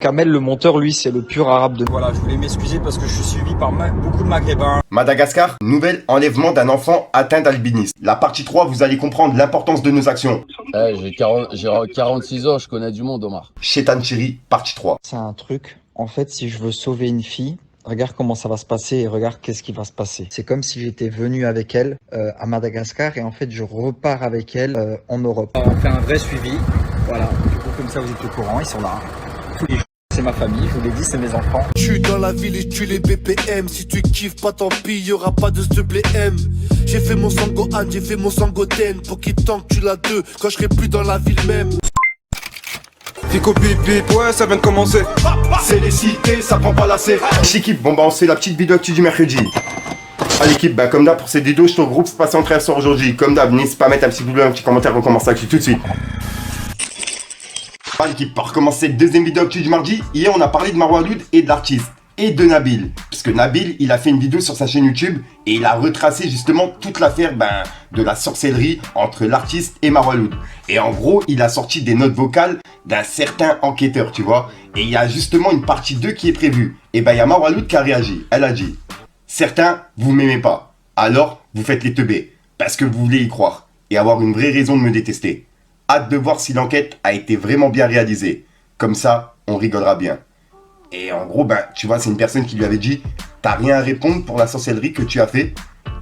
Kamel, le monteur, lui, c'est le pur arabe de... Voilà, je voulais m'excuser parce que je suis suivi par beaucoup de Maghrébins. Madagascar, nouvel enlèvement d'un enfant atteint d'albinisme. La partie 3, vous allez comprendre l'importance de nos actions. J'ai 46 ans, je connais du monde, Omar. Shetan Chiri, partie 3. C'est un truc, en fait, si je veux sauver une fille, regarde comment ça va se passer et regarde qu'est-ce qui va se passer. C'est comme si j'étais venu avec elle à Madagascar et en fait, je repars avec elle en Europe. On fait un vrai suivi. Voilà, du coup, comme ça, vous êtes au courant, ils sont là. Tous les jours, c'est ma famille, je vous l'ai dit, c'est mes enfants. Je suis dans la ville et je tue les BPM. Si tu kiffes pas, tant pis, y'aura pas de ce M. J'ai fait mon Sangohan, j'ai fait mon Sangoten. Pour qu'il tant que tu l'as deux, quand je serai plus dans la ville même. Fico bip bip, ouais, ça vient de commencer. C'est les cités, ça prend pas la C. L'équipe, bon bah on se fait la petite vidéo actu du mercredi. À l'équipe, bah comme d'hab pour cette vidéo, je te regroupe ce passé en très sur aujourd'hui. Comme d'hab, n'hésite pas à mettre un petit pouce bleu, un petit commentaire, on commence l'actu tout de suite. À l'équipe, pour recommencer cette deuxième vidéo actu du mardi, hier on a parlé de Marwa Loud et de l'artiste. Et de Nabil, puisque Nabil, il a fait une vidéo sur sa chaîne YouTube et il a retracé justement toute l'affaire de la sorcellerie entre l'artiste et Marwa Loud. Et en gros, il a sorti des notes vocales d'un certain enquêteur, tu vois. Et il y a justement une partie 2 qui est prévue. Et ben il y a Marwa Loud qui a réagi. Elle a dit: certains, vous m'aimez pas, alors vous faites les teubés, parce que vous voulez y croire et avoir une vraie raison de me détester. Hâte de voir si l'enquête a été vraiment bien réalisée. Comme ça, on rigolera bien. Et en gros, tu vois, c'est une personne qui lui avait dit: t'as rien à répondre pour la sorcellerie que tu as fait.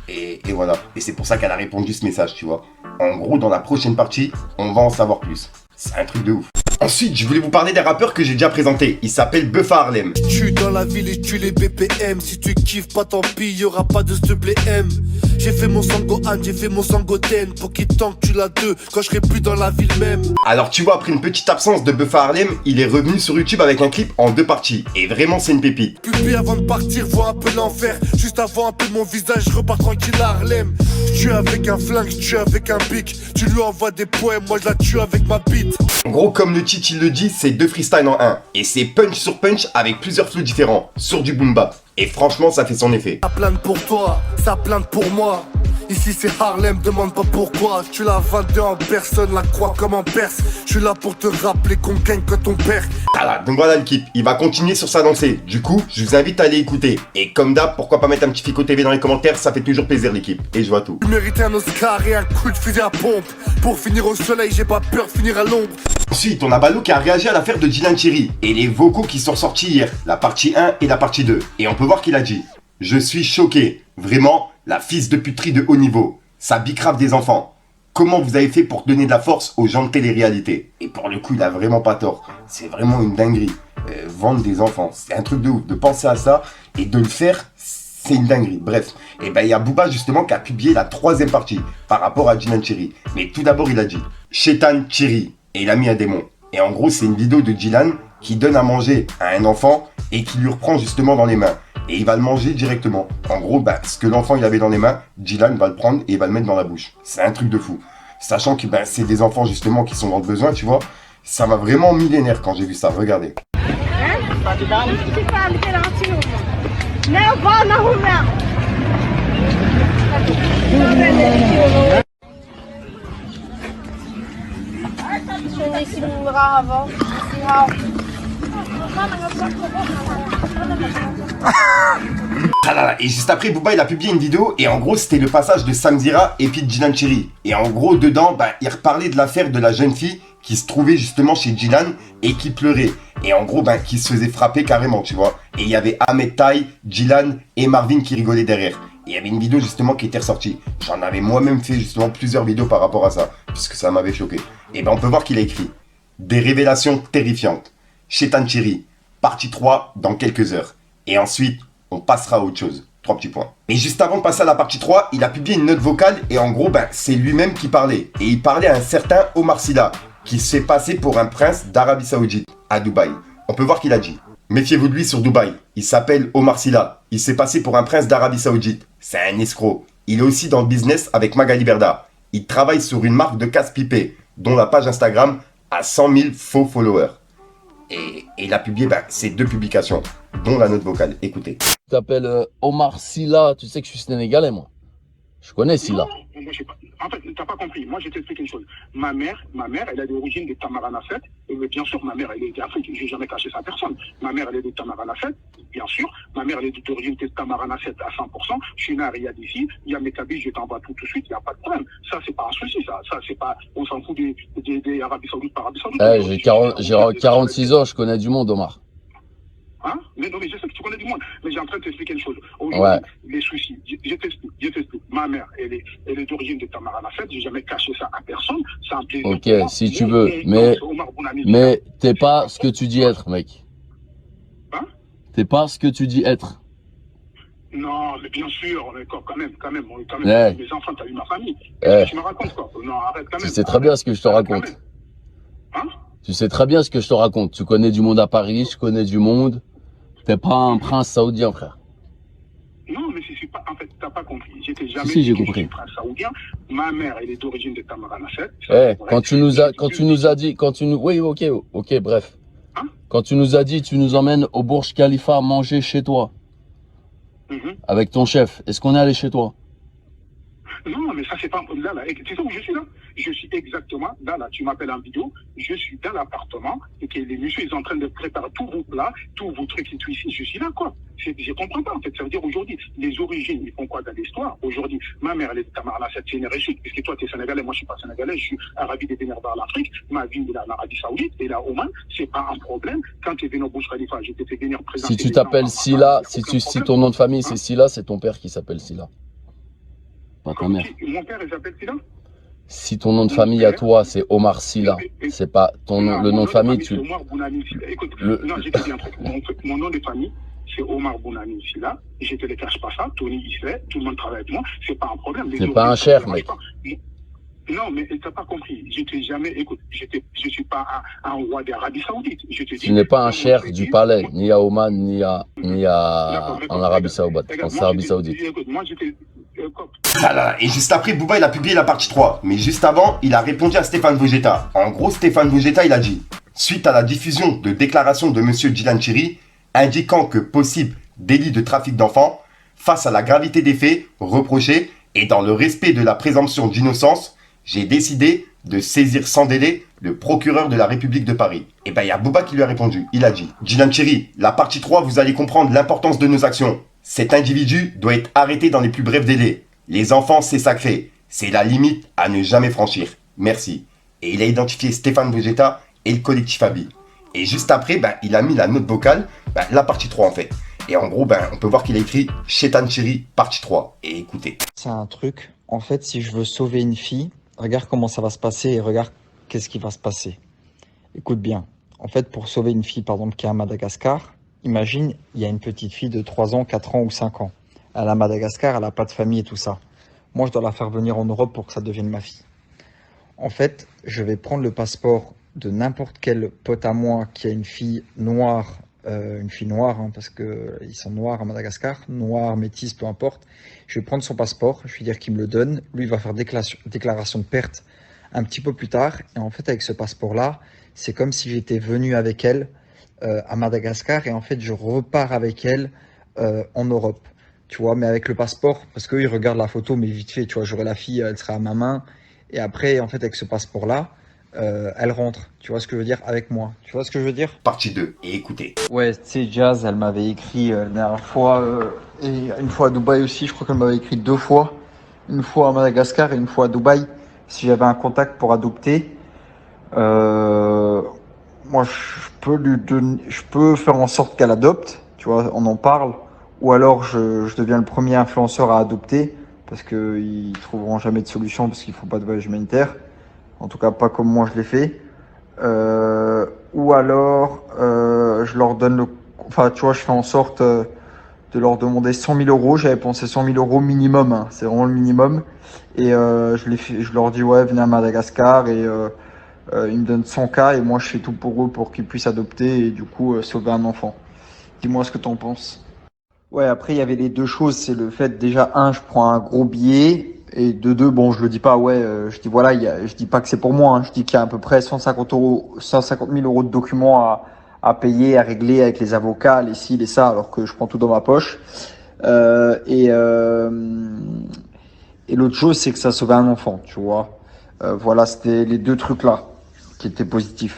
Et voilà. Et c'est pour ça qu'elle a répondu ce message, tu vois. En gros, dans la prochaine partie, on va en savoir plus. C'est un truc de ouf. Ensuite, je voulais vous parler des rappeurs que j'ai déjà présentés. Il s'appelle Buffa Harlem. Je suis dans la ville et je tue les BPM. Si tu kiffes pas, tant pis, y'aura pas de ce M. J'ai fait mon Sangohan, j'ai fait mon Sangoten. Pour qu'il tant que tu l'as deux, quand je serai plus dans la ville même. Alors tu vois, après une petite absence de Buffa Harlem, il est revenu sur YouTube avec un clip en 2 parties. Et vraiment, c'est une pépite. Publie avant de partir, vois un peu l'enfer. Juste avant un peu mon visage, je repars tranquille à Harlem. Je tue avec un flingue, je tue avec un bic. Tu lui envoies des poèmes, moi je la tue avec ma bite. En gros, comme le titre il le dit, c'est 2 freestyles en 1. Et c'est punch sur punch avec plusieurs flows différents, sur du boom bap. Et franchement, ça fait son effet. Ça plainte pour toi, ça plainte pour moi. Ici c'est Harlem, demande pas pourquoi. Tu la 22 en personne, la croix comme en Perse. Je suis là pour te rappeler qu'on gagne quand on perd. Voilà, donc voilà l'équipe, il va continuer sur sa lancée. Du coup, je vous invite à aller écouter. Et comme d'hab, pourquoi pas mettre un petit Fico TV dans les commentaires, ça fait toujours plaisir l'équipe. Et je vois tout. Tu méritais un Oscar et un coup de fusil à pompe. Pour finir au soleil, j'ai pas peur de finir à l'ombre. Ensuite, on a Balou qui a réagi à l'affaire de Dylan Thierry et les vocaux qui sont sortis hier, la partie 1 et la partie 2. Et on peut voir qu'il a dit: je suis choqué, vraiment, la fils de puterie de haut niveau. Ça bicrave des enfants. Comment vous avez fait pour donner de la force aux gens de télé-réalité? Et pour le coup, il a vraiment pas tort. C'est vraiment une dinguerie. Vendre des enfants, c'est un truc de ouf. De penser à ça et de le faire, c'est une dinguerie. Bref, et il y a Booba justement qui a publié la 3e partie par rapport à Dylan Thierry. Mais tout d'abord, il a dit Shetan Thierry. Et il a mis un démon. Et en gros, c'est une vidéo de Dylan qui donne à manger à un enfant et qui lui reprend justement dans les mains. Et il va le manger directement. En gros, ce que l'enfant il avait dans les mains, Dylan va le prendre et il va le mettre dans la bouche. C'est un truc de fou. Sachant que c'est des enfants justement qui sont dans le besoin, tu vois. Ça m'a vraiment millénaire quand j'ai vu ça. Regardez. Et juste après, Booba il a publié une vidéo et en gros c'était le passage de Samzira et puis de Dylan Thierry. Et en gros dedans, il reparlait de l'affaire de la jeune fille qui se trouvait justement chez Dylan et qui pleurait. Et en gros, qui se faisait frapper carrément, tu vois. Et il y avait Ahmed Tai, Dylan et Marvin qui rigolaient derrière. Et il y avait une vidéo justement qui était ressortie. J'en avais moi-même fait justement plusieurs vidéos par rapport à ça, puisque ça m'avait choqué. Et on peut voir qu'il a écrit des révélations terrifiantes. Shetan Thierry, partie 3 dans quelques heures. Et ensuite, on passera à autre chose. 3 petits points. Et juste avant de passer à la partie 3, il a publié une note vocale et en gros, c'est lui-même qui parlait. Et il parlait à un certain Omar Sylla, qui se fait passer pour un prince d'Arabie Saoudite, à Dubaï. On peut voir qu'il a dit: méfiez-vous de lui sur Dubaï. Il s'appelle Omar Sylla. Il s'est passé pour un prince d'Arabie Saoudite. C'est un escroc. Il est aussi dans le business avec Magali Berda. Il travaille sur une marque de casse-pipé, dont la page Instagram a 100 000 faux followers. Et il a publié ces 2 publications, dont la note vocale. Écoutez. Tu t'appelles Omar Sylla, tu sais que je suis sénégalais, moi. Je connais Silla. Non, moi, pas... En fait, tu n'as pas compris. Moi, je t'explique une chose. Ma mère, elle a d'origine de Tamaranaset. Et bien sûr, ma mère, elle est d'Afrique. Je n'ai jamais caché ça à personne. Ma mère, elle est de Tamaranaset, bien sûr. Ma mère, elle est d'origine de Tamaranaset à 100%. Je suis né à Riyad ici. Il y a mes cabines, je t'envoie tout de suite. Il n'y a pas de problème. Ça, c'est pas un souci. Ça, c'est pas... On s'en fout des Arabie Saoudite par Arabie Saoudite. J'ai 46 ans, je connais du monde, Omar. Hein? Mais non, mais je sais que tu connais du monde. Mais j'ai en train de t'expliquer une chose. Aujourd'hui, Ouais. les soucis, je t'explique. Ma mère, elle est d'origine de Tamaranaset. Je n'ai jamais caché ça à personne. C'est un plaisir. Ok, si tu veux. Mais t'es pas ce que tu dis être, mec. Hein? T'es pas ce que tu dis être. Non, mais bien sûr, quand même. Ouais. Mes enfants, t'as eu ma famille. Ouais. Tu me racontes quoi? Non, arrête quand même. Tu sais très bien ce que je te raconte. Hein? Tu sais très bien ce que je te raconte. Tu connais du monde à Paris, je connais du monde. T'es pas un prince saoudien, frère. Non, mais je suis pas. En fait, t'as pas compris. J'étais jamais. Si, j'ai compris. Je suis prince saoudien. Ma mère, elle est d'origine de Tamaranaset. Quand tu nous as dit, oui, ok, bref. Hein? Quand tu nous as dit, tu nous emmènes au Burj Khalifa manger chez toi. Avec ton chef. Est-ce qu'on est allé chez toi? Non, mais ça, c'est pas. Là, tu sais où je suis là? Je suis exactement là. Tu m'appelles en vidéo. Je suis dans l'appartement et que les messieurs, ils sont en train de préparer tous vos plats, tous vos trucs et tout ici. Je suis là, quoi. Je comprends pas, en fait. Ça veut dire aujourd'hui, les origines, ils font quoi dans l'histoire? Aujourd'hui, ma mère, elle est de Tamaranaset, c'est une réussite, puisque toi, tu es sénégalais, moi, je suis pas sénégalais, je suis arabe des Bénin dans l'Afrique. Ma vie, elle est en Arabie Saoudite et là, Oman, c'est pas un problème. Quand tu es venu au Burj Khalifa, je t'ai fait venir présenter. Si tu t'appelles Silla, si ton nom de famille c'est Silla, c'est ton père qui s'appelle Silla. Pas ta mère. Mon père, il s'appelle Silla? Si ton nom de famille à toi, c'est Omar Silla, c'est pas ton nom, le nom de famille, tu... Omar Bounani Silla. Écoute, non, j'ai dit un truc. Mon nom de famille, c'est Omar Bounani Silla. Je te le cache pas ça. Tony, il sait. Tout le monde travaille avec moi. C'est pas un problème. C'est pas un cher, mec. Non, mais t'as pas compris. Je t'ai jamais, écoute, je suis pas un roi d'Arabie Saoudite. Je te dis. Tu n'es pas un cher du palais, ni à Oman, ni en Arabie Saoudite. Écoute, moi, j'étais. Ah là, et juste après, Booba il a publié la partie 3. Mais juste avant, il a répondu à Stéphane Vegeta. En gros, Stéphane Vegeta, il a dit: suite à la diffusion de déclarations de monsieur Djilan Chiri indiquant que possible délit de trafic d'enfants, face à la gravité des faits reprochés et dans le respect de la présomption d'innocence, j'ai décidé de saisir sans délai le procureur de la République de Paris. Et ben, il y a Booba qui lui a répondu. Il a dit: Djilan Chiri, la partie 3, vous allez comprendre l'importance de nos actions. Cet individu doit être arrêté dans les plus brefs délais. Les enfants, c'est sacré. C'est la limite à ne jamais franchir. Merci. Et il a identifié Stéphane Vegeta et le collectif Abi. Et juste après, ben, il a mis la note vocale, ben, la partie 3 en fait. Et en gros, ben, on peut voir qu'il a écrit Chétan Chiri, partie 3. Et écoutez. C'est un truc. En fait, si je veux sauver une fille, regarde comment ça va se passer et regarde qu'est-ce qui va se passer. Écoute bien. En fait, pour sauver une fille, par exemple, qui est à Madagascar, imagine, il y a une petite fille de 3 ans, 4 ans ou 5 ans. Elle est à Madagascar, elle n'a pas de famille et tout ça. Moi, je dois la faire venir en Europe pour que ça devienne ma fille. En fait, je vais prendre le passeport de n'importe quel pote à moi qui a une fille noire, hein, parce qu'ils sont noirs à Madagascar, noir, métis, peu importe. Je vais prendre son passeport, je vais dire qu'il me le donne. Lui, il va faire déclaration de perte un petit peu plus tard. Et en fait, avec ce passeport-là, c'est comme si j'étais venu avec elle à Madagascar. Et en fait, je repars avec elle en Europe. Tu vois, mais avec le passeport, parce qu'eux, ils regardent la photo, mais vite fait, tu vois, j'aurai la fille, elle sera à ma main. Et après, en fait, avec ce passeport-là, elle rentre. Tu vois ce que je veux dire? Avec moi. Tu vois ce que je veux dire? Partie 2. Et écoutez. Ouais, tu sais, Jazz, elle m'avait écrit la dernière fois, et une fois à Dubaï aussi, je crois qu'elle m'avait écrit 2 fois. Une fois à Madagascar et une fois à Dubaï, si j'avais un contact pour adopter. Moi, je peux faire en sorte qu'elle adopte, tu vois, on en parle. Ou alors je deviens le premier influenceur à adopter parce qu'ils trouveront jamais de solution parce qu'il ne faut pas de voyage humanitaire. En tout cas, pas comme moi je l'ai fait. Ou alors je leur donne enfin, tu vois, je fais en sorte de leur demander 100 000 euros. J'avais pensé 100 000 euros minimum, hein. C'est vraiment le minimum. Et je leur dis ouais, venez à Madagascar et ils me donnent 100K et moi je fais tout pour eux pour qu'ils puissent adopter et du coup sauver un enfant. Dis-moi ce que t'en penses. Ouais, après, il y avait les deux choses. C'est le fait, déjà, je prends un gros billet. Et de deux, bon, je le dis pas, ouais, je dis voilà, je dis pas que c'est pour moi. Hein, je dis qu'il y a à peu près 150 000 euros de documents à payer, à régler avec les avocats, les ci, les ça, alors que je prends tout dans ma poche. Et l'autre chose, c'est que ça sauvait un enfant, tu vois. Voilà, c'était les deux trucs-là qui étaient positifs.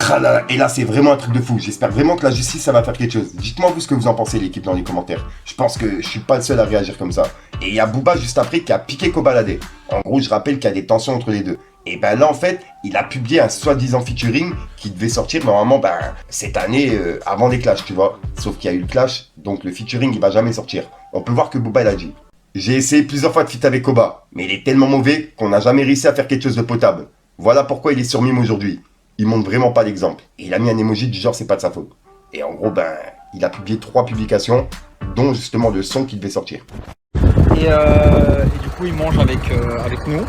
Ah là là, et là, c'est vraiment un truc de fou. J'espère vraiment que la justice, ça va faire quelque chose. Dites-moi vous ce que vous en pensez, l'équipe, dans les commentaires. Je pense que je suis pas le seul à réagir comme ça. Et il y a Booba juste après qui a piqué Kobalade. En gros, je rappelle qu'il y a des tensions entre les deux. Et ben là, en fait, il a publié un soi-disant featuring qui devait sortir normalement cette année avant les clashs, tu vois. Sauf qu'il y a eu le clash, donc le featuring, il va jamais sortir. On peut voir que Booba, il a dit: j'ai essayé plusieurs fois de feat avec Koba, mais il est tellement mauvais qu'on n'a jamais réussi à faire quelque chose de potable. Voilà pourquoi il est sur Mime aujourd'hui. Il montre vraiment pas l'exemple. Et il a mis un emoji du genre c'est pas de sa faute. Et en gros, il a publié 3 publications, dont justement le son qui devait sortir. Et du coup, il mange avec nous.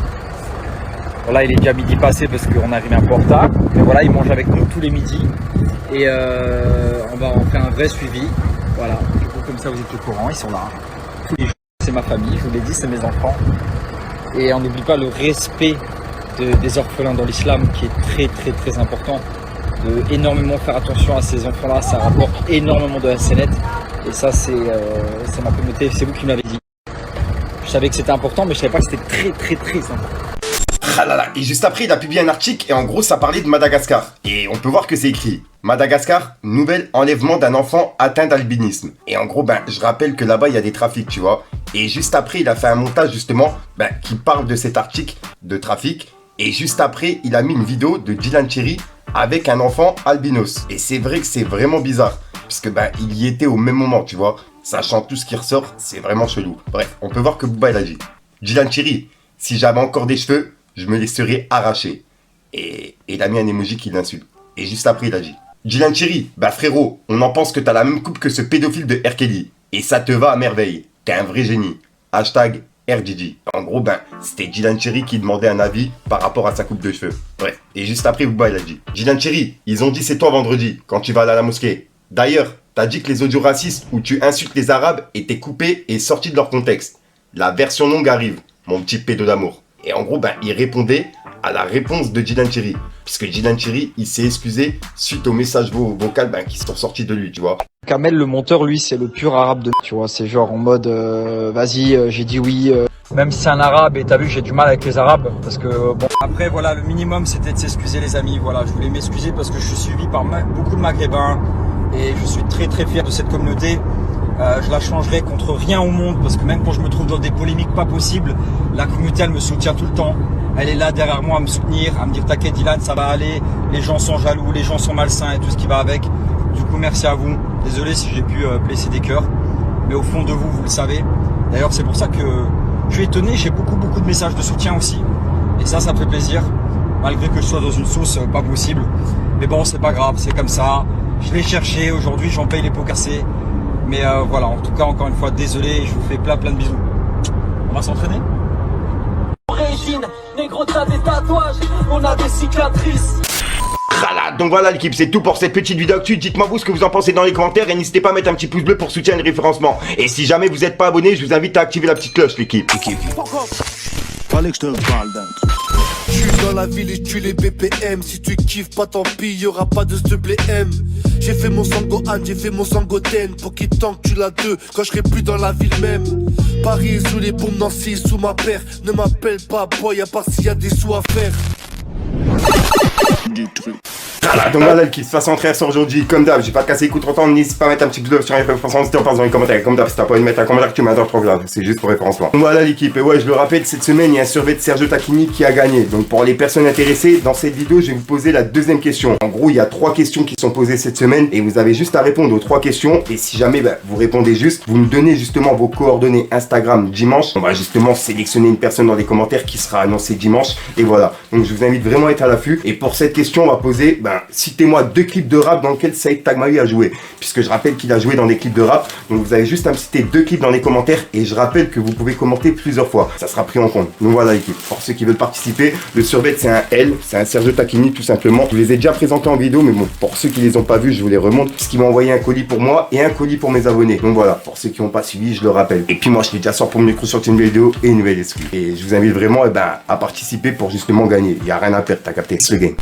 Voilà, il est déjà midi passé parce qu'on arrive un peu en retard. Mais voilà, il mange avec nous tous les midis. Et on va en faire un vrai suivi. Voilà, du coup, comme ça vous êtes au courant, ils sont là. Tous les jours, c'est ma famille, je vous l'ai dit, c'est mes enfants. Et on n'oublie pas le respect des orphelins dans l'islam qui est très très très important. De énormément faire attention à ces enfants-là, ça rapporte énormément de SNET. Et ça, c'est ma communauté, c'est vous qui me l'avez dit. Je savais que c'était important, mais je savais pas que c'était très très très important. Ah là là, et juste après, il a publié un article et en gros, ça parlait de Madagascar. Et on peut voir que c'est écrit: Madagascar, nouvel enlèvement d'un enfant atteint d'albinisme. Et en gros, je rappelle que là-bas, il y a des trafics, tu vois. Et juste après, il a fait un montage justement qui parle de cet article de trafic. Et juste après, il a mis une vidéo de Dylan Cherry avec un enfant albinos. Et c'est vrai que c'est vraiment bizarre, puisque il y était au même moment, tu vois. Sachant tout ce qui ressort, c'est vraiment chelou. Bref, on peut voir que Booba, il a dit: Dylan Cherry, si j'avais encore des cheveux, je me les serais arrachés. Et il a mis un emoji qui l'insulte. Et juste après, il a dit: Dylan Cherry, frérot, on en pense que t'as la même coupe que ce pédophile de R. Kelly. Et ça te va à merveille. T'es un vrai génie. Hashtag RGG. En gros, c'était Dylan Cherry qui demandait un avis par rapport à sa coupe de cheveux. Bref. Et juste après, Booba, il a dit: Dylan Cherry, ils ont dit c'est toi vendredi, quand tu vas aller à la mosquée. D'ailleurs, t'as dit que les audios racistes où tu insultes les Arabes étaient coupés et sortis de leur contexte. La version longue arrive, mon petit pédo d'amour. Et en gros, il répondait à la réponse de Dylan Cherry. Puisque Dylan Cherry, il s'est excusé suite aux messages vocaux qui sont sortis de lui, tu vois. Kamel, le monteur, lui, c'est le pur arabe de... Tu vois, c'est genre en mode, vas-y, j'ai dit oui. Même si c'est un arabe, et t'as vu, j'ai du mal avec les arabes, parce que bon. Après, voilà, le minimum, c'était de s'excuser, les amis. Voilà, je voulais m'excuser parce que je suis suivi par beaucoup de Maghrébins. Et je suis très très fier de cette communauté. Je la changerai contre rien au monde, parce que même quand je me trouve dans des polémiques pas possibles, la communauté, elle me soutient tout le temps. Elle est là derrière moi à me soutenir, à me dire: t'inquiète Dylan, ça va aller, les gens sont jaloux, les gens sont malsains et tout ce qui va avec. Du coup, merci à vous. Désolé si j'ai pu blesser des cœurs, mais au fond de vous, vous le savez. D'ailleurs, c'est pour ça que je suis étonné, j'ai beaucoup de messages de soutien aussi. Et ça me fait plaisir, malgré que je sois dans une sauce pas possible. Mais bon, c'est pas grave, c'est comme ça. Je l'ai cherché, aujourd'hui j'en paye les pots cassés. Mais voilà, en tout cas, encore une fois, désolé, je vous fais plein de bisous. On va s'entraîner. Origine, négro, t'as des tatouages, on a des cicatrices. Donc voilà l'équipe, c'est tout pour cette petite vidéo actu. Dites-moi vous ce que vous en pensez dans les commentaires et n'hésitez pas à mettre un petit pouce bleu pour soutenir le référencement. Et si jamais vous n'êtes pas abonné, je vous invite à activer la petite cloche l'équipe. Fallait que je te parle d'un truc. Je suis dans la ville et je tue les BPM. Si tu kiffes pas, tant pis, y'aura pas de ce BM. J'ai fait mon Sangohan, j'ai fait mon Sangoten. Pour qu'il tank, tu l'as deux quand je serai plus dans la ville même. Paris sous les bombes, Nancy sous ma paire. Ne m'appelle pas boy, à part s'il y a des sous à faire. Du truc. Donc voilà l'équipe, de toute façon très sur aujourd'hui, comme d'hab, j'ai pas cassé les coups trop temps, n'hésite pas à mettre un petit pouce bleu sur les référencements, si tu en penses dans les commentaires, comme d'hab, si t'as pas envie de mettre un commentaire que tu m'adores trop grave, c'est juste pour référencement. Donc voilà l'équipe, et ouais, je le rappelle, cette semaine, il y a un survey de Sergio Tacchini qui a gagné. Donc pour les personnes intéressées, dans cette vidéo, je vais vous poser la deuxième question. En gros, il y a 3 questions qui sont posées cette semaine, et vous avez juste à répondre aux 3 questions, et si jamais vous répondez juste, vous nous donnez justement vos coordonnées Instagram dimanche. On va justement sélectionner une personne dans les commentaires qui sera annoncée dimanche, et voilà. Donc je vous invite vraiment à être à l'affût, et pour cette question, on va poser, citez-moi 2 clips de rap dans lesquels Saïd Tagmaoui a joué, puisque je rappelle qu'il a joué dans des clips de rap. Donc vous avez juste à me citer 2 clips dans les commentaires et je rappelle que vous pouvez commenter plusieurs fois, ça sera pris en compte. Donc voilà l'équipe, pour ceux qui veulent participer, le survey c'est un L, c'est un Sergio Tacchini tout simplement. Je vous les ai déjà présentés en vidéo, mais bon, pour ceux qui les ont pas vus, je vous les remonte, puisqu'ils m'ont envoyé un colis pour moi et un colis pour mes abonnés. Donc voilà, pour ceux qui n'ont pas suivi, je le rappelle. Et puis moi je suis déjà sort pour me micro sur une vidéo et une nouvelle exclue. Et je vous invite vraiment à participer pour justement gagner. Il n'y a rien à perdre, t'as capté, c'est le game.